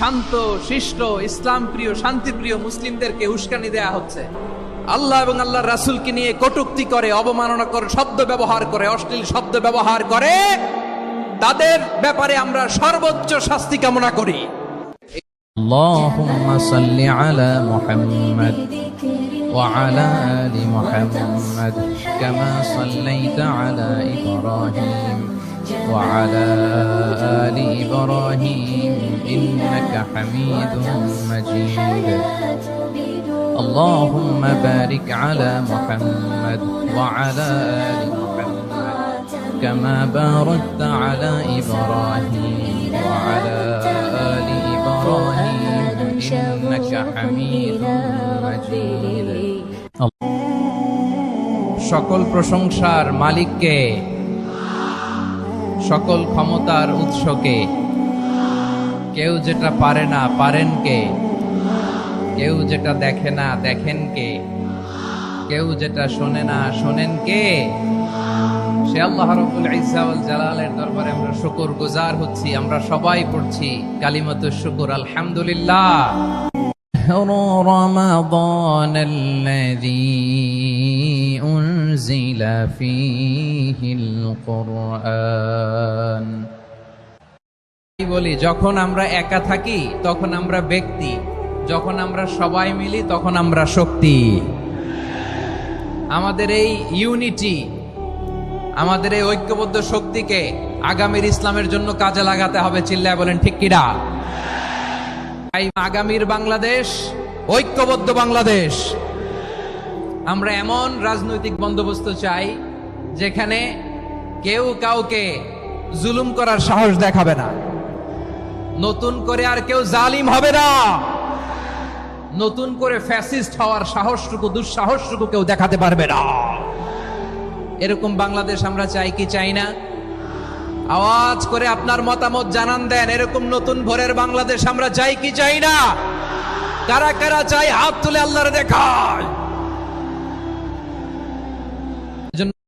শান্ত শিষ্ট ইসলাম প্রিয় শান্তিপ্রিয় মুসলিমদেরকে উস্কানি দেয়া হচ্ছে। আল্লাহ এবং আল্লাহর রাসূলকে নিয়ে কটূক্তি করে, অবমাননা করে, শব্দ ব্যবহার করে, অশ্লীল শব্দ ব্যবহার করে, তাদের ব্যাপারে আমরা সর্বোচ্চ শাস্তি কামনা করি। اللهم صل على محمد وعلى آل محمد كما صليت على إبراهيم وعلى آل إبراهيم إنك حميد مجيد اللهم بارك على محمد وعلى آل محمد كما باركت على إبراهيم وعلى آل إبراهيم إنك حميد مجيد সকল প্রশংসার মালিককে, সকল ক্ষমতার উৎসকে। কেউ যেটা পারে না পারেন কে, কেউ যেটা দেখে না দেখেন কে, কেউ যেটা শোনে না শোনেন কে। সে আল্লাহ রাব্বুল ইজ্জা ওয়াল জালালের দরবারে আমরা শুকরগুজার হচ্ছি। আমরা সবাই পড়ছি কালিমাতুশ শুকর, আলহামদুলিল্লাহ। رمضان الذي أنزل فيه القرآن বলি, যখন আমরা একা থাকি তখন আমরা ব্যক্তি, যখন আমরা সবাই মিলি তখন আমরা শক্তি। আমাদের এই ইউনিটি, আমাদের এই ঐক্যবদ্ধ শক্তিকে আগামীর ইসলামের জন্য কাজে লাগাতে হবে। চিল্লায় বলেন ঠিক কিনা? আগামীর বাংলাদেশ, ঐক্যবদ্ধ বাংলাদেশ। আমরা এমন রাজনৈতিক বন্দোবস্ত চাই যেখানে কেউ কাউকে জুলুম করার সাহস দেখাবে না, নতুন করে আর কেউ জালিম হবে না, নতুন করে ফ্যাসিস্ট হওয়ার সাহসটুকু দুঃসাহসটুকু কেউ দেখাতে পারবে না। এরকম বাংলাদেশ আমরা চাই কি চাই না? আওয়াজ করে আপনার মতামত জানান দেন। এরকম নতুন ভোরের বাংলাদেশ আমরা চাই কি চাই না? কারা কারা চাই হাত তুলে আল্লাহর দেখায়।